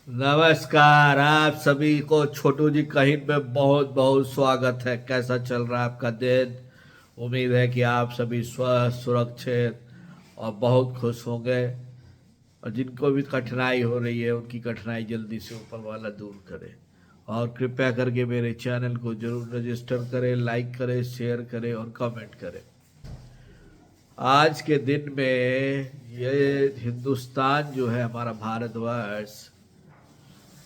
नमस्कार। आप सभी को छोटू जी कहीं में बहुत बहुत स्वागत है। कैसा चल रहा है आपका दिन? उम्मीद है कि आप सभी स्वस्थ, सुरक्षित और बहुत खुश होंगे। और जिनको भी कठिनाई हो रही है उनकी कठिनाई जल्दी से ऊपर वाला दूर करे। और कृपया करके मेरे चैनल को जरूर रजिस्टर करें, लाइक करें, शेयर करें और कमेंट करें। आज के दिन में ये हिंदुस्तान जो है, हमारा भारतवर्ष,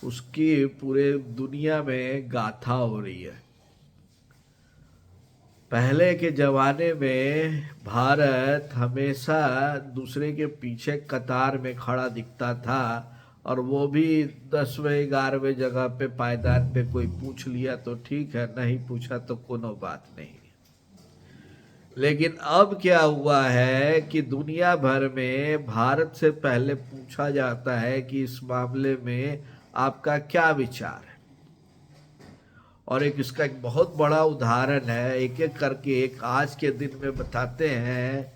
उसकी पूरे दुनिया में गाथा हो रही है। पहले के जमाने में भारत हमेशा दूसरे के पीछे कतार में खड़ा दिखता था, और वो भी 10वें 11वें जगह पे पायदान पे कोई पूछ लिया तो ठीक है, नहीं पूछा तो कोनो बात नहीं। लेकिन अब क्या हुआ है कि दुनिया भर में भारत से पहले पूछा जाता है कि इस मामले में आपका क्या विचार है। और एक इसका एक बहुत बड़ा उदाहरण है, एक एक करके एक आज के दिन में बताते हैं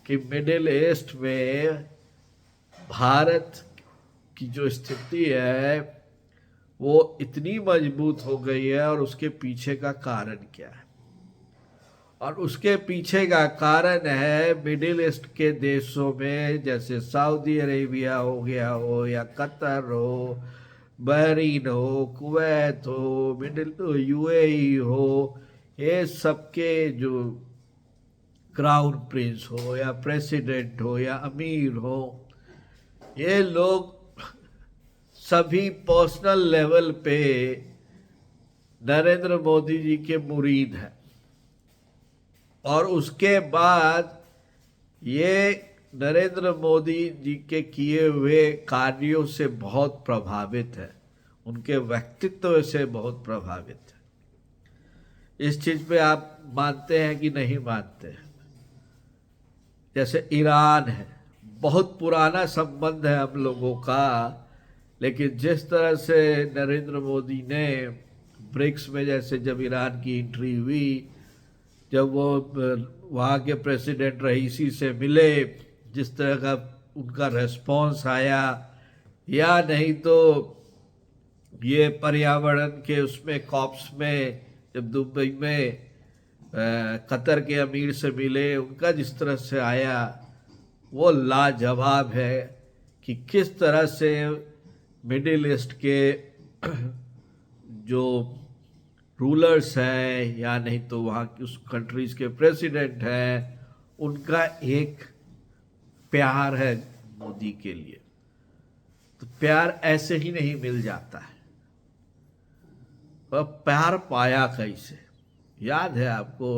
कि मिडिल ईस्ट में भारत की जो स्थिति है वो इतनी मजबूत हो गई है, और उसके पीछे का कारण क्या है। और उसके पीछे का कारण है मिडिल ईस्ट के देशों में, जैसे सऊदी अरेबिया हो गया हो, या कतर हो, बहरीन हो, कुवैत हो, मिडिल यूएई हो, ये सबके जो क्राउन प्रिंस हो या प्रेसिडेंट हो या अमीर हो, ये लोग सभी पर्सनल लेवल पे नरेंद्र मोदी जी के मुरीद हैं। और उसके बाद ये नरेंद्र मोदी जी के किए हुए कार्यों से बहुत प्रभावित है, उनके व्यक्तित्व से बहुत प्रभावित है। इस चीज पे आप मानते हैं कि नहीं मानते हैं? जैसे ईरान है, बहुत पुराना संबंध है हम लोगों का, लेकिन जिस तरह से नरेंद्र मोदी ने ब्रिक्स में, जैसे जब ईरान की एंट्री हुई, जब वो वहाँ के प्रेसिडेंट रईसी से मिले, जिस तरह का उनका रेस्पॉन्स आया, या नहीं तो ये पर्यावरण के उसमें कॉप्स में जब दुबई में कतर के अमीर से मिले, उनका जिस तरह से आया वो लाजवाब है कि किस तरह से मिडिल ईस्ट के जो रूलर्स हैं, या नहीं तो वहाँ की उस कंट्रीज के प्रेसिडेंट हैं, उनका एक प्यार है मोदी के लिए। तो प्यार ऐसे ही नहीं मिल जाता है। वह प्यार पाया कैसे? याद है आपको,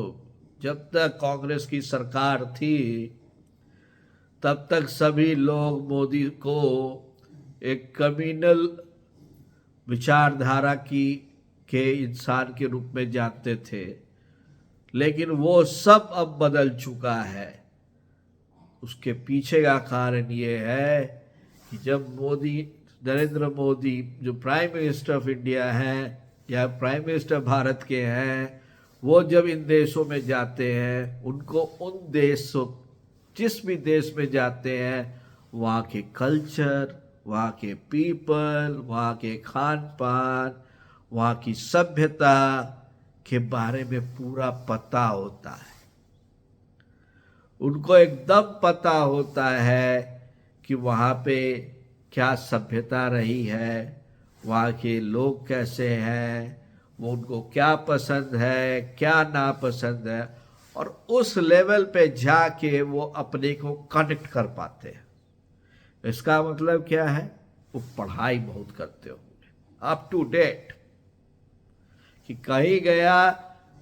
जब तक कांग्रेस की सरकार थी तब तक सभी लोग मोदी को एक कम्युनल विचारधारा की के इंसान के रूप में जानते थे। लेकिन वो सब अब बदल चुका है। उसके पीछे का कारण ये है कि जब मोदी, नरेंद्र मोदी जो प्राइम मिनिस्टर ऑफ इंडिया हैं या प्राइम मिनिस्टर भारत के हैं, वो जब इन देशों में जाते हैं, उनको उन देशों, जिस भी देश में जाते हैं, वहाँ के कल्चर, वहाँ के पीपल, वहाँ के खान पान, वहाँ की सभ्यता के बारे में पूरा पता होता है। उनको एकदम पता होता है कि वहाँ पे क्या सभ्यता रही है, वहाँ के लोग कैसे हैं, वो उनको क्या पसंद है, क्या नापसंद है, और उस लेवल पे जाके वो अपने को कनेक्ट कर पाते हैं। इसका मतलब क्या है? वो पढ़ाई बहुत करते होंगे, अप टू डेट, कि कहीं गया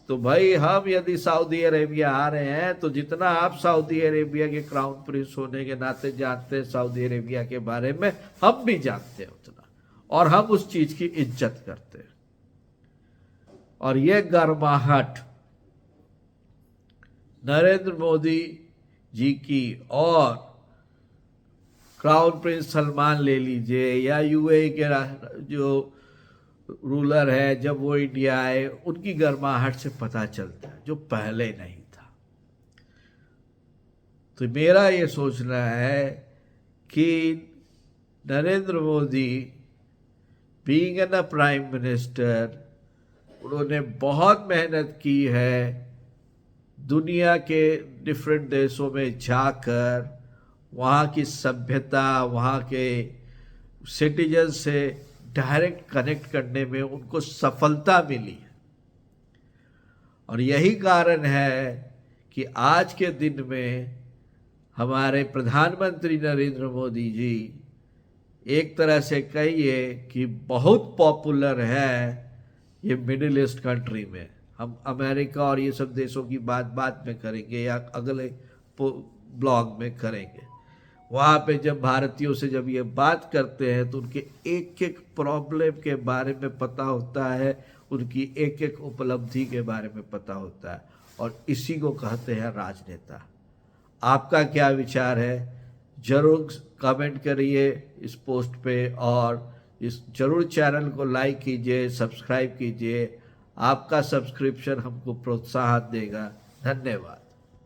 तो भाई हम यदि सऊदी अरेबिया आ रहे हैं तो जितना आप सऊदी अरेबिया के क्राउन प्रिंस होने के नाते जानते हैं सऊदी अरेबिया के बारे में, हम भी जानते हैं उतना, और हम उस चीज की इज्जत करते हैं। और ये गर्माहट नरेंद्र मोदी जी की, और क्राउन प्रिंस सलमान ले लीजिए, या यूएई के जो रूलर है, जब वो इंडिया आए, उनकी गर्माहट से पता चलता है, जो पहले नहीं था। तो मेरा ये सोचना है कि Narendra Modi being an a prime minister उन्होंने बहुत मेहनत की है दुनिया के डिफरेंट देशों में जाकर वहाँ की सभ्यता, वहाँ के सिटीजन से डायरेक्ट कनेक्ट करने में उनको सफलता मिली है। और यही कारण है कि आज के दिन में हमारे प्रधानमंत्री नरेंद्र मोदी जी एक तरह से कहिए कि बहुत पॉपुलर है ये मिडिल ईस्ट कंट्री में। हम अमेरिका और ये सब देशों की बात में करेंगे या अगले ब्लॉग में करेंगे। वहाँ पे जब भारतीयों से जब ये बात करते हैं तो उनके एक एक प्रॉब्लम के बारे में पता होता है, उनकी एक एक उपलब्धि के बारे में पता होता है, और इसी को कहते हैं राजनेता। आपका क्या विचार है जरूर कमेंट करिए इस पोस्ट पे, और इस जरूर चैनल को लाइक कीजिए, सब्सक्राइब कीजिए। आपका सब्सक्रिप्शन हमको प्रोत्साहन देगा। धन्यवाद।